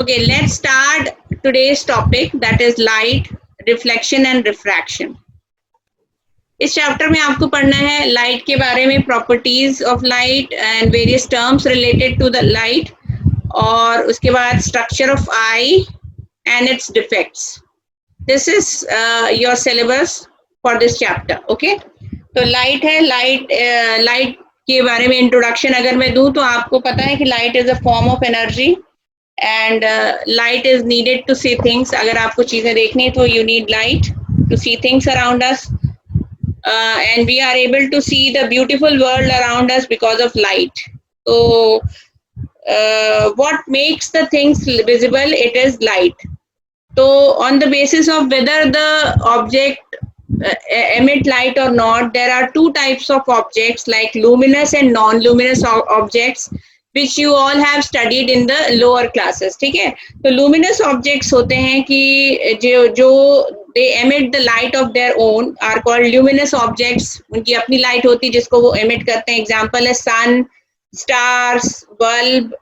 Okay, let's start today's topic, that is light, reflection and refraction. इस chapter में आपको पढ़ना है लाइट के बारे में, properties of light and various terms related to the light, और उसके बाद structure of eye and its defects. This is your syllabus for this chapter. Okay, तो लाइट है. लाइट के बारे में इंट्रोडक्शन अगर मैं दूं तो आपको पता है कि light is a form of energy and light is needed to see things. अगर आपको चीजें देखनी है तो you need light to see things around us, and we are able to see the beautiful world around us because of light. So what makes the things visible? It is light. So on the basis of whether the object emit light or not, there are two types of objects like luminous and non-luminous objects, which you all have studied in the lower classes. ठीक है, तो luminous objects होते हैं कि जो they emit the light of their own are called luminous objects. उनकी अपनी light होती है जिसको वो emit करते हैं. Example है sun, stars, bulb,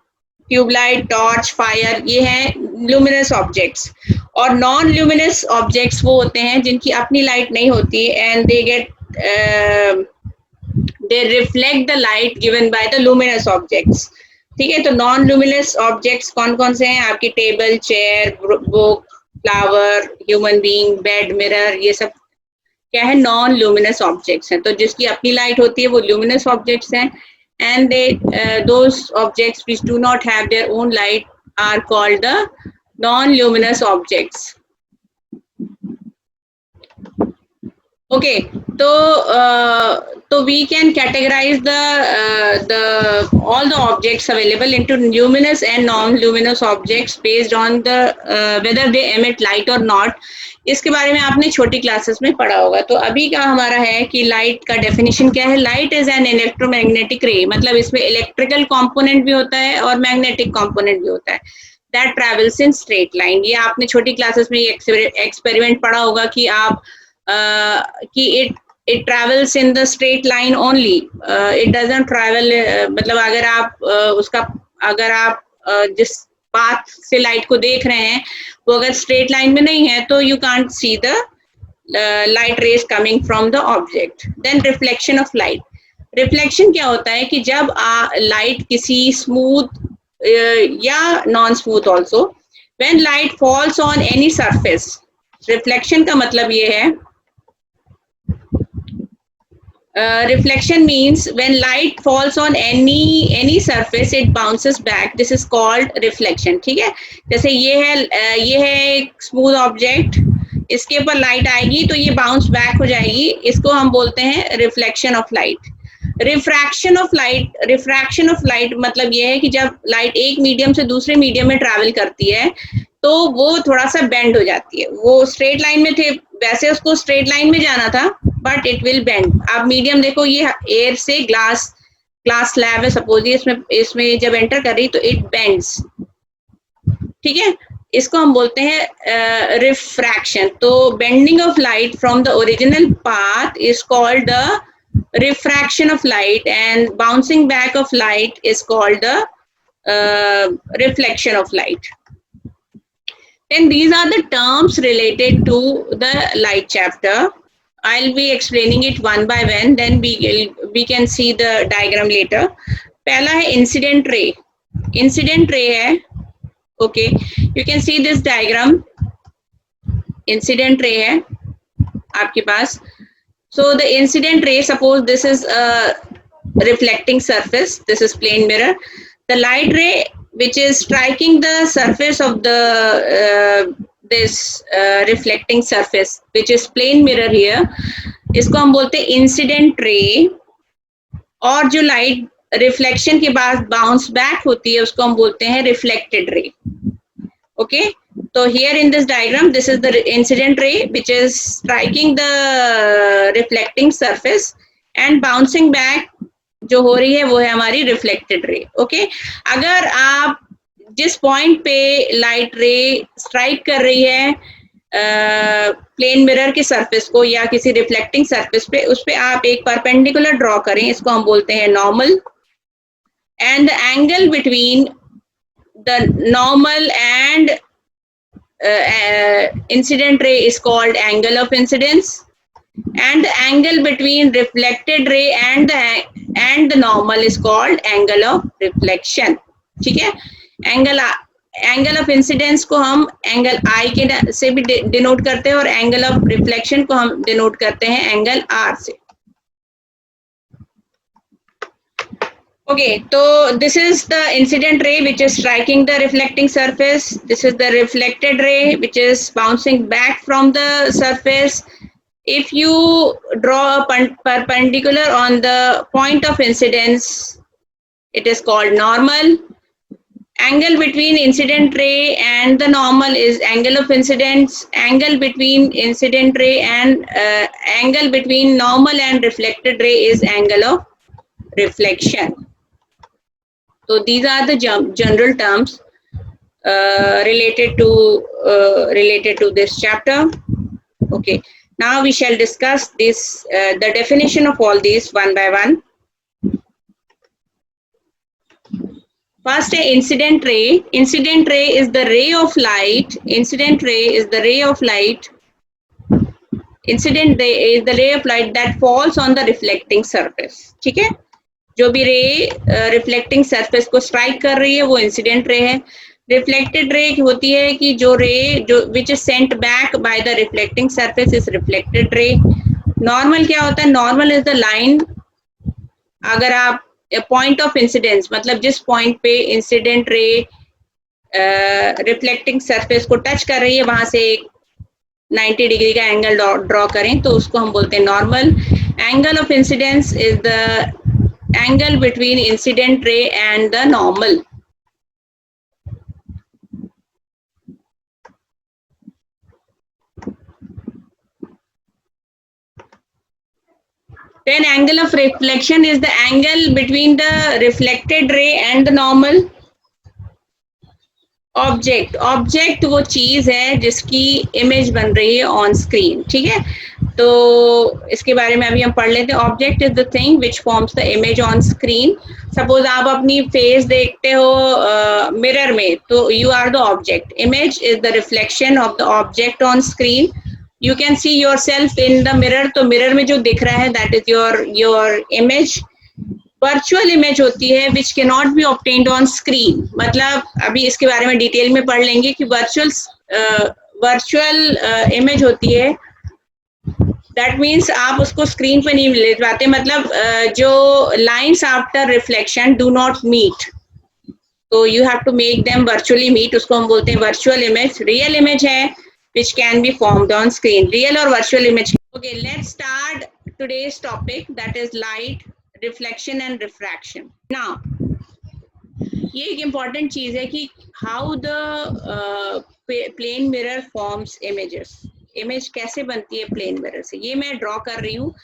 tubelight, torch, fire, ये हैं luminous objects. और नॉन luminous objects वो होते हैं जिनकी अपनी लाइट नहीं होती and they reflect the light given by the luminous objects. ठीक है, तो नॉन luminous objects कौन कौन से हैं? आपकी table, chair, book, flower, human being, bed, mirror, ये सब क्या है? नॉन luminous objects हैं. तो जिसकी अपनी लाइट होती है वो luminous objects हैं, and those objects which do not have their own light are called the non-luminous objects. Okay, so we can categorize all the objects available into luminous and non-luminous objects based on the whether they emit light or not. इसके बारे में आपने छोटी classes में पढ़ा होगा. तो अभी का हमारा है कि लाइट का डेफिनेशन क्या है. लाइट इज एन इलेक्ट्रोमैग्नेटिक रे, मतलब इसमें इलेक्ट्रिकल कंपोनेंट भी होता है और मैग्नेटिक कंपोनेंट भी होता है, that travels in straight line. ये आपने छोटी क्लासेस में एक्सपेरिमेंट पढ़ा होगा कि आप कि it travels in the straight line only. It doesn't travel, मतलब अगर आप जिस पाथ से लाइट को देख रहे हैं वो अगर स्ट्रेट लाइन में नहीं है तो you can't see the light rays coming from the object. Then reflection of light. Reflection क्या होता है कि जब लाइट किसी स्मूथ या non smooth also, when light falls on any surface. Reflection का मतलब ये है, reflection means when light falls on any surface it bounces back. This is called reflection. ठीक है, जैसे ये है एक स्मूथ ऑब्जेक्ट, इसके ऊपर लाइट आएगी तो ये बाउंस बैक हो जाएगी, इसको हम बोलते हैं reflection of light. Refraction of light मतलब ये है कि जब लाइट एक मीडियम से दूसरे मीडियम में ट्रैवल करती है तो वो थोड़ा सा बेंड हो जाती है. वो स्ट्रेट लाइन में थे, वैसे उसको स्ट्रेट लाइन में जाना था, बट इट विल बेंड. आप मीडियम देखो, ये एयर से ग्लास स्लैब है सपोज, इसमें जब एंटर कर रही तो इट बेंड्स. ठीक है, इसको हम बोलते हैं रिफ्रैक्शन. तो bending of light from the original path is called the refraction of light, and bouncing back of light is called the reflection of light. And these are the terms related to the light chapter. I'll be explaining it one by one, then we can see the diagram later. पहला है incident ray. Incident ray है, okay, you can see this diagram. Incident ray है आपके पास. So the incident ray, suppose this is a reflecting surface, this is plane mirror. The light ray which is striking the surface of the this reflecting surface, which is plane mirror here, इसको हम बोलते हैं incident ray. और जो light reflection के बाद bounce back होती है उसको हम बोलते हैं reflected ray. Okay, so here in this diagram, this is the incident ray which is striking the reflecting surface and bouncing back जो हो रही है वो है हमारी reflected ray. Okay, अगर आप जिस पॉइंट पे लाइट रे स्ट्राइक कर रही है प्लेन मिरर के सरफेस को या किसी रिफ्लेक्टिंग सरफेस पे, उस पे आप एक परपेंडिकुलर ड्रॉ करें, इसको हम बोलते हैं normal. And the angle between the normal and incident ray is called angle of incidence, and the angle between reflected ray and the normal is called angle of reflection. ठीक है, angle of incidence को हम angle आई के से भी denote करते हैं और एंगल ऑफ रिफ्लेक्शन को हम डिनोट करते हैं एंगल आर से. Okay, so this is the incident ray which is striking the reflecting surface. This is the reflected ray which is bouncing back from the surface. If you draw a perpendicular on the point of incidence, it is called normal. Angle between incident ray and the normal is angle of incidence. Angle between incident ray and angle between normal and reflected ray is angle of reflection. So these are the general terms related to this chapter. Okay. Now we shall discuss this the definition of all these one by one. First, incident ray. Incident ray is the ray of light. Incident ray is the ray of light. Incident ray is the ray of light that falls on the reflecting surface. ठीक है? जो भी रे reflecting surface को strike कर रही है वो इंसिडेंट रे है. रिफ्लेक्टेड रे होती है कि जो रे जो which is sent back by the reflecting surface is reflected ray. Normal क्या होता है? Normal is the line. अगर आप पॉइंट ऑफ इंसिडेंस मतलब जिस पॉइंट पे इंसिडेंट रे रिफ्लेक्टिंग सरफेस को टच कर रही है वहां से 90 डिग्री का एंगल ड्रॉ करें तो उसको हम बोलते हैं normal. Angle of incidence is the angle between incident ray and the normal. Then angle of reflection is the angle between the reflected ray and the normal. Object वो चीज है जिसकी इमेज बन रही है ऑन स्क्रीन. ठीक है, तो इसके बारे में अभी हम पढ़ लेते हैं. Object is the thing which forms the image on screen. Suppose आप अपनी फेस देखते हो मिरर में तो you are the object. Image is the reflection of the object on screen. You can see your self in the mirror. तो mirror में जो दिख रहा है that is your image. Virtual image होती है which can not be obtained on screen. मतलब अभी इसके बारे में डिटेल में पढ़ लेंगे कि वर्चुअल इमेज होती है. दैट मीन्स आप उसको स्क्रीन पे नहीं ले पाते. मतलब जो lines after reflection do not meet, तो you have to make them virtually meet. उसको हम बोलते हैं वर्चुअल इमेज. रियल इमेज है which can be formed on screen. Real और virtual image. Okay, let's start today's topic that is light, reflection and refraction. Now ये एक important चीज है कि how the plane mirror forms images. Image कैसे बनती है प्लेन मिरर से, ये मैं ड्रॉ कर रही हूँ.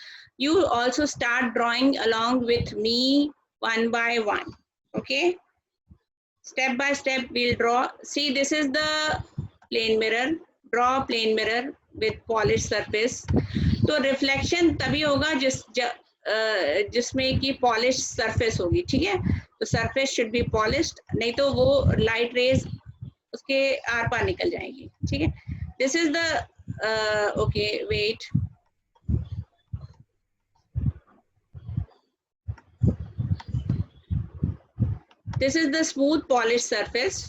You also start drawing along with me one by one. Okay, step by step will draw. See this is the plane mirror. Draw plane mirror with polish surface. तो reflection तभी होगा जिसमें कि पॉलिश सरफेस होगी. ठीक है, तो surface should be polished, नहीं तो वो लाइट रेज उसके आर पार निकल जाएंगी. ठीक है, this is the okay wait. This is the smooth polish surface.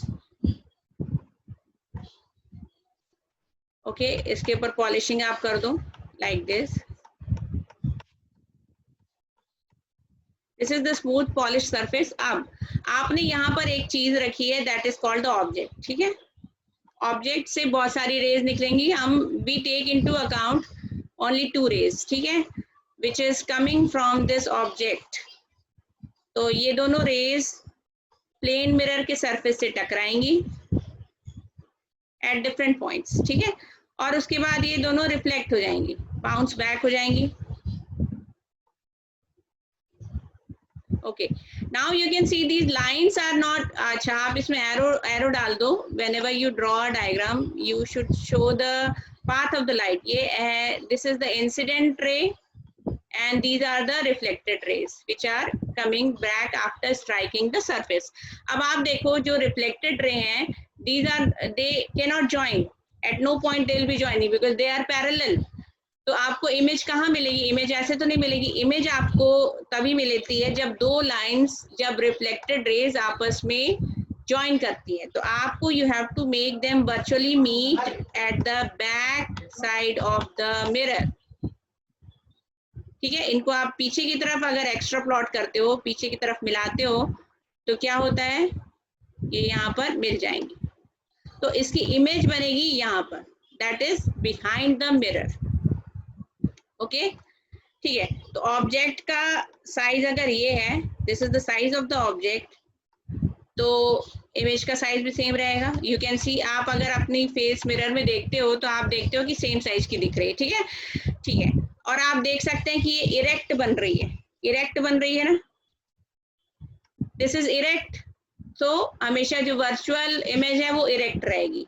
Okay, इसके ऊपर पॉलिशिंग आप कर दो like this. This is the smooth polish surface. अब आपने यहाँ पर एक चीज रखी है that is called the object. ठीक है, ऑब्जेक्ट से बहुत सारी रेज निकलेंगी. हम we take into account only 2 rays. ठीक है, which is coming from this object. तो ये दोनों रेज प्लेन मिरर के सरफेस से टकराएंगी एट डिफरेंट पॉइंट्स. ठीक है, और उसके बाद ये दोनों रिफ्लेक्ट हो जाएंगी, बाउंस बैक हो जाएंगी. Okay, now you can see these lines are not. अच्छा, आप इसमें arrow डाल दो. Whenever you draw a diagram, you should show the path of the light. ये है, this is the incident ray and these are the reflected rays which are coming back after striking the surface. अब आप देखो जो reflected ray हैं, they cannot join at no point, they will be joining because they are parallel. तो आपको image कहाँ मिलेगी? Image ऐसे तो नहीं मिलेगी। इमेज आपको तभी मिलती है जब दो लाइंस, जब रिफ्लेक्टेड रेज आपस में ज्वाइन करती है। तो आपको you have to make them virtually meet at the back side of the mirror. ठीक है, इनको आप पीछे की तरफ अगर एक्स्ट्रा प्लॉट करते हो, पीछे की तरफ मिलाते हो, तो क्या होता है, ये यहाँ पर मिल जाएंगे। तो इसकी इमेज बनेगी यहाँ पर, that is behind the mirror. Okay, ठीक है। तो ऑब्जेक्ट का साइज अगर ये है, this is the size of the object, तो इमेज का साइज भी सेम रहेगा। यू कैन सी, आप अगर अपनी फेस मिरर में देखते हो तो आप देखते हो कि सेम साइज की दिख रही है। ठीक है, ठीक है। और आप देख सकते हैं कि ये इरेक्ट बन रही है, इरेक्ट बन रही है ना, दिस इज इरेक्ट। सो हमेशा जो वर्चुअल इमेज है वो इरेक्ट रहेगी।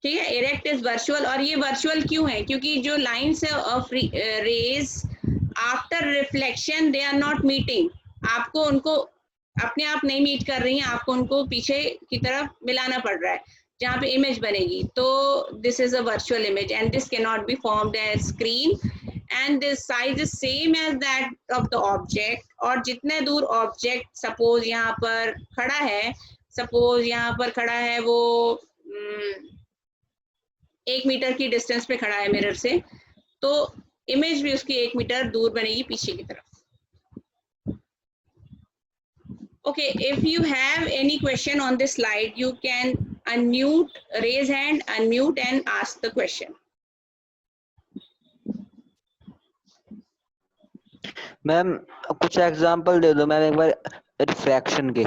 ठीक है, इरेक्ट इज वर्चुअल। और ये वर्चुअल क्यों है? क्योंकि जो लाइंस है of rays after reflection they are not meeting, आपको उनको अपने आप नहीं मीट कर रही हैं, आपको उनको पीछे की तरफ मिलाना पड़ रहा है जहाँ पे इमेज बनेगी। तो this is a virtual image and this can not be formed as screen and this size is same as that of the object. और जितने दूर ऑब्जेक्ट सपोज यहाँ पर खड़ा है, सपोज यहाँ पर खड़ा है वो 1 मीटर की डिस्टेंस पे खड़ा है मिरर से, तो इमेज भी उसकी 1 मीटर दूर बनेगी पीछे की तरफ। Okay, if you have any question on this slide, you can unmute, raise hand, unmute and ask the question. Ma'am कुछ एग्जांपल दे दो मैम एक बार रिफ्रैक्शन के।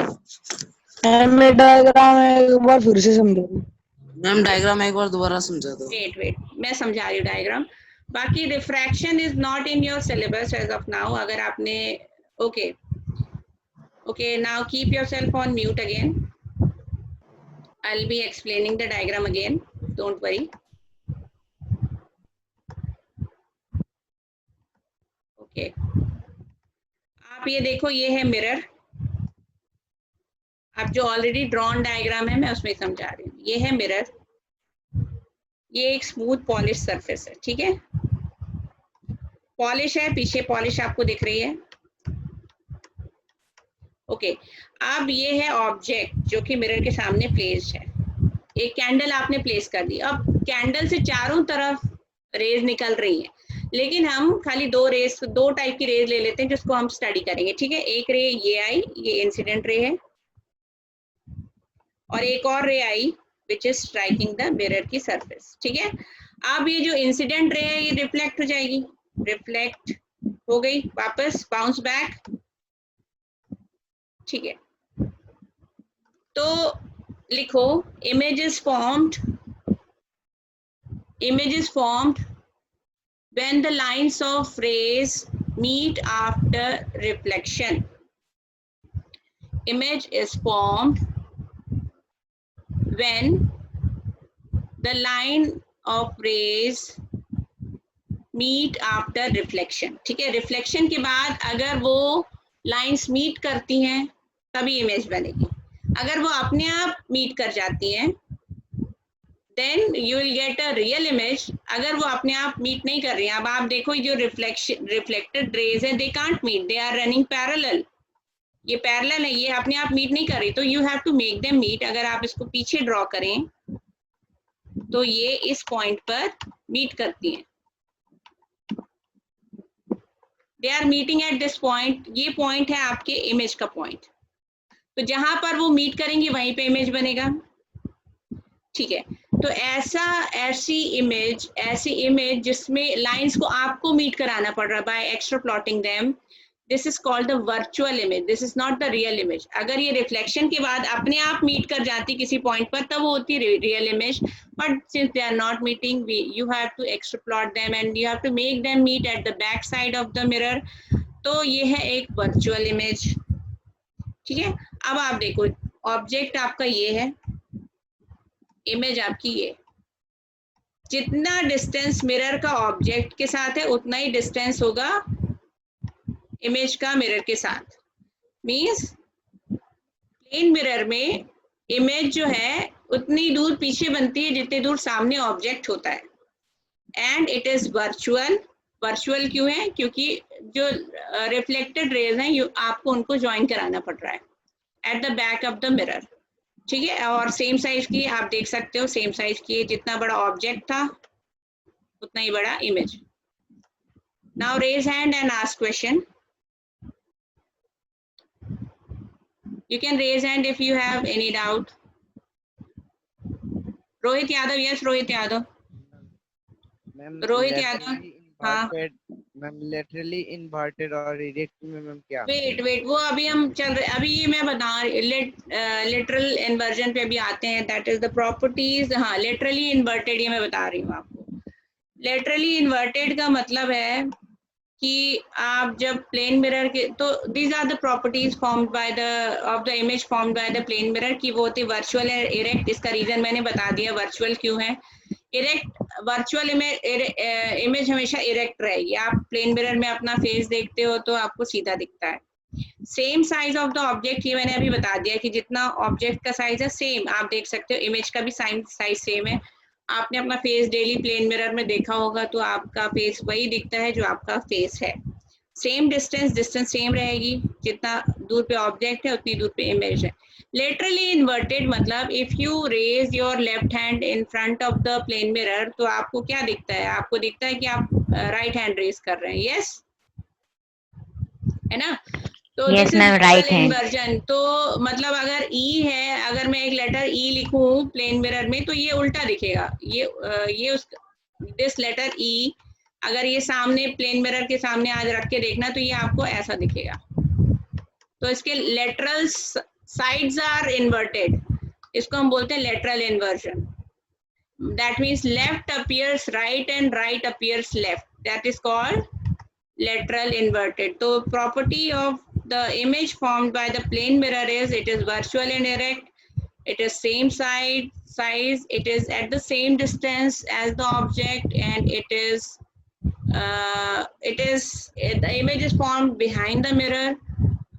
मैं डायग्राम एक बार फिर से समझो मैम, डायग्राम एक बार दोबारा समझा दो। Wait, मैं समझा रही हूँ डायग्राम। बाकी refraction is not in your syllabus as of now. अगर आपने okay, now keep yourself on mute again. I'll be explaining the diagram again, don't worry. Okay, आप ये देखो, ये है मिरर। अब जो ऑलरेडी ड्रॉन डायग्राम है मैं उसमें समझा रही हूँ। ये है मिरर, ये एक स्मूथ पॉलिश सरफेस है। ठीक है, पॉलिश है, पीछे पॉलिश आपको दिख रही है। ओके, अब ये है ऑब्जेक्ट जो कि मिरर के सामने प्लेस्ड है। एक कैंडल आपने प्लेस कर दी। अब कैंडल से चारों तरफ रेज निकल रही है, लेकिन हम खाली दो टाइप की रेज ले लेते हैं जिसको हम स्टडी करेंगे। ठीक है, एक रे ये आई, ये इंसिडेंट रे है, और एक और ray I which is striking the mirror की सरफेस। ठीक है, अब ये जो इंसिडेंट रे है ये रिफ्लेक्ट हो जाएगी, रिफ्लेक्ट हो गई, वापस बाउंस बैक। ठीक है, तो लिखो image is formed when the lines of rays meet after reflection. Image is formed when the line of rays meet after reflection. ठीक है, रिफ्लेक्शन के बाद अगर वो लाइंस मीट करती हैं तभी इमेज बनेगी। अगर वो अपने आप मीट कर जाती हैं then you will get a real image. अगर वो अपने आप मीट नहीं कर रही हैं, अब आप देखो जो रिफ्लेक्टेड रेज है they can't meet, they are running parallel. ये पैरेलल है, ये अपने आप मीट नहीं कर रही, तो you have to make them meet. अगर आप इसको पीछे ड्रॉ करें तो ये इस पॉइंट पर मीट करती हैं, they are meeting at this point. ये पॉइंट है आपके इमेज का पॉइंट, तो जहां पर वो मीट करेंगी वहीं पे इमेज बनेगा। ठीक है, तो ऐसी इमेज जिसमें लाइंस को आपको मीट कराना पड़ रहा है by extra plotting them, this is called the virtual image, this is not the real image. अगर ये रिफ्लेक्शन के बाद अपने आप मीट कर जाती किसी पॉइंट पर तब वो होती है real image, but since they are not meeting you have to extra plot them and you have to make them meet at the back side of the mirror. तो ये है एक वर्चुअल इमेज। ठीक है, अब आप देखो ऑब्जेक्ट आपका ये है, इमेज आपकी ये, जितना डिस्टेंस मिरर का ऑब्जेक्ट के साथ है उतना ही डिस्टेंस होगा इमेज का मिरर के साथ। मीन्स प्लेन मिरर में इमेज जो है उतनी दूर पीछे बनती है जितनी दूर सामने ऑब्जेक्ट होता है। And it is virtual. Virtual क्यों है? क्योंकि जो रिफ्लेक्टेड रेज हैं आपको उनको ज्वाइन कराना पड़ रहा है eight the back of the mirror. ठीक है, और सेम साइज की आप देख सकते हो, सेम साइज की, जितना बड़ा ऑब्जेक्ट था उतना ही बड़ा image. Now raise hand and ask question. You can raise hand if you have any doubt. Rohit Yadav, yes Rohit Yadav. Ma'am Rohit Yadav, हाँ। मैम लेटरली इन्वर्टेड और इरेक्ट में मैम क्या? वेट वो अभी हम चल रहे, अभी ये मैं बता लिटरल इन्वर्जन पे अभी आते हैं। That is the properties. हाँ, लेटरली इन्वर्टेड ये मैं बता रही हूँ आपको। लेटरली इन्वर्टेड का मतलब है कि आप जब प्लेन मिरर के, तो these are the properties formed by the of the image formed by the plane mirror की वो होती वर्चुअल है इरेक्ट। इसका रीजन मैंने बता दिया वर्चुअल क्यों है। इरेक्ट, वर्चुअल इमेज हमेशा इरेक्ट रहेगी। आप प्लेन मिरर में अपना फेस देखते हो तो आपको सीधा दिखता है। Same size of the object, ये मैंने अभी बता दिया कि जितना ऑब्जेक्ट का साइज है सेम आप देख सकते हो, इमेज का भी साइज सेम है। आपने अपना फेस डेली प्लेन मिरर में देखा होगा तो आपका फेस वही दिखता है जो आपका फेस है। सेम डिस्टेंस सेम रहेगी, जितना दूर पे ऑब्जेक्ट है उतनी दूर पे इमेज है। लेटरली इन्वर्टेड मतलब if you raise your left hand in front of the plane mirror तो आपको क्या दिखता है? आपको दिखता है कि आप राइट हैंड रेज कर रहे हैं। यस, है ना? तो दिस इज लेटरल इन्वर्जन। तो मतलब अगर ई है, अगर मैं एक लेटर ई लिखूं प्लेन मिरर में तो ये उल्टा दिखेगा। ये उस दिस लेटर ई अगर ये सामने प्लेन मिरर के सामने आज रख के देखना तो ये आपको ऐसा दिखेगा। तो इसके लेटरल साइड्स आर इन्वर्टेड, इसको हम बोलते हैं lateral inversion. That means left appears right and right appears left, that is called lateral inverted. So property of the image formed by the plane mirror is it is virtual and erect, it is same size, it is at the same distance as the object, and the image is formed behind the mirror,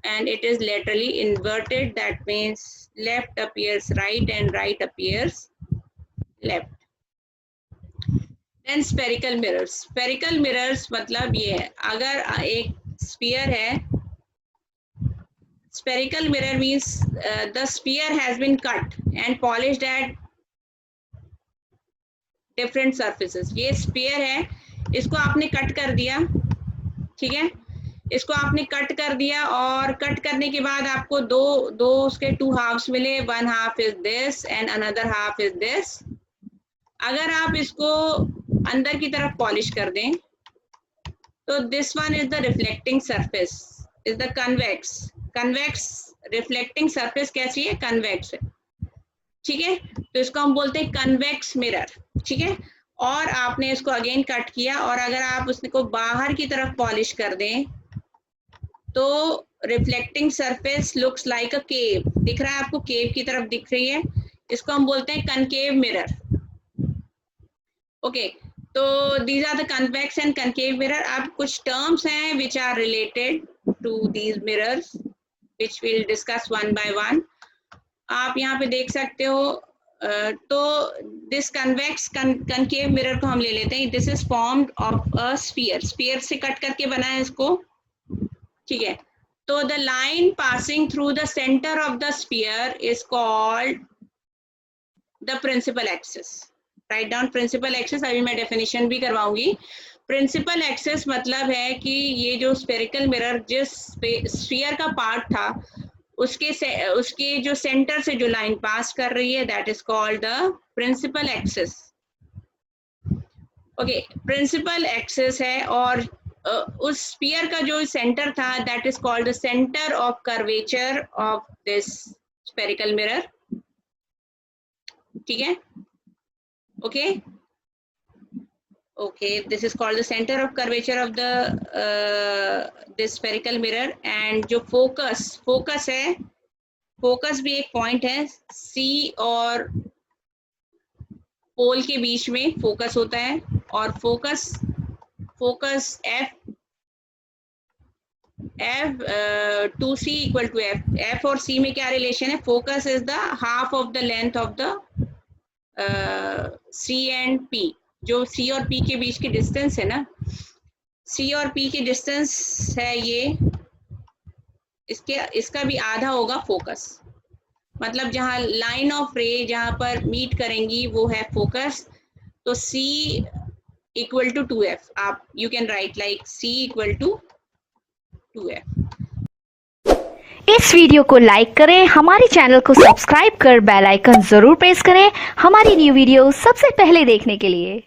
and it is laterally inverted. That means left appears right and right appears left. Then spherical mirrors. Spherical mirrors मतलब ये है, अगर एक sphere है, spherical mirror means the sphere has been cut and polished at different surfaces. ये sphere है, इसको आपने कट कर दिया, ठीक है, इसको आपने कट कर दिया और कट करने के बाद आपको दो उसके 2 halves मिले, 1 half is this and another half is this. अगर आप इसको अंदर की तरफ पॉलिश कर दें तो this one is the reflecting surface, is the convex reflecting surface कैसी है? कन्वेक्स है, ठीक है। तो इसको हम बोलते हैं कन्वेक्स मिरर, ठीक है। और आपने इसको अगेन कट किया और अगर आप उसको बाहर की तरफ पॉलिश कर दें तो reflecting surface looks like a cave, दिख रहा है आपको, केव की तरफ दिख रही है, इसको हम बोलते हैं कनकेव मिरर। ओके, तो these are the convex and concave mirror. अब कुछ terms हैं which are related to these mirrors which we'll discuss one by one. आप यहाँ पे देख सकते हो, तो this convex concave mirror को हम ले लेते हैं। This is formed of a sphere. Sphere से कट करके बना है इसको, ठीक है। तो the line passing through the center of the sphere is called the principal axis. Write down principal axis, अभी मैं डेफिनेशन भी करवाऊंगी। प्रिंसिपल एक्सिस मतलब है कि ये जो स्फेरिकल मिरर जिस स्फीयर का पार्ट था उसके जो सेंटर से जो लाइन पास कर रही है that is called the principal axis. Okay, principal axis है और उस स्फीयर का जो सेंटर था that is called the centre of curvature of this spherical mirror, ठीक है। Okay, this is called the center of curvature of the this spherical mirror. And जो focus है, focus भी एक point है, C और pole के बीच में focus होता है और focus F F to C equal to F, F और सी में क्या रिलेशन है? Focus is the half of the length of the C and P, जो सी और पी के बीच की डिस्टेंस है ना, सी और पी की डिस्टेंस है ये, इसका भी आधा होगा फोकस, मतलब जहाँ लाइन ऑफ रे जहाँ पर मीट करेंगी वो है फोकस। तो C इक्वल टू 2f, आप you can write like C equal to 2f। इस वीडियो को लाइक करें, हमारे चैनल को सब्सक्राइब कर बेल आइकन जरूर प्रेस करें हमारी न्यू वीडियो सबसे पहले देखने के लिए।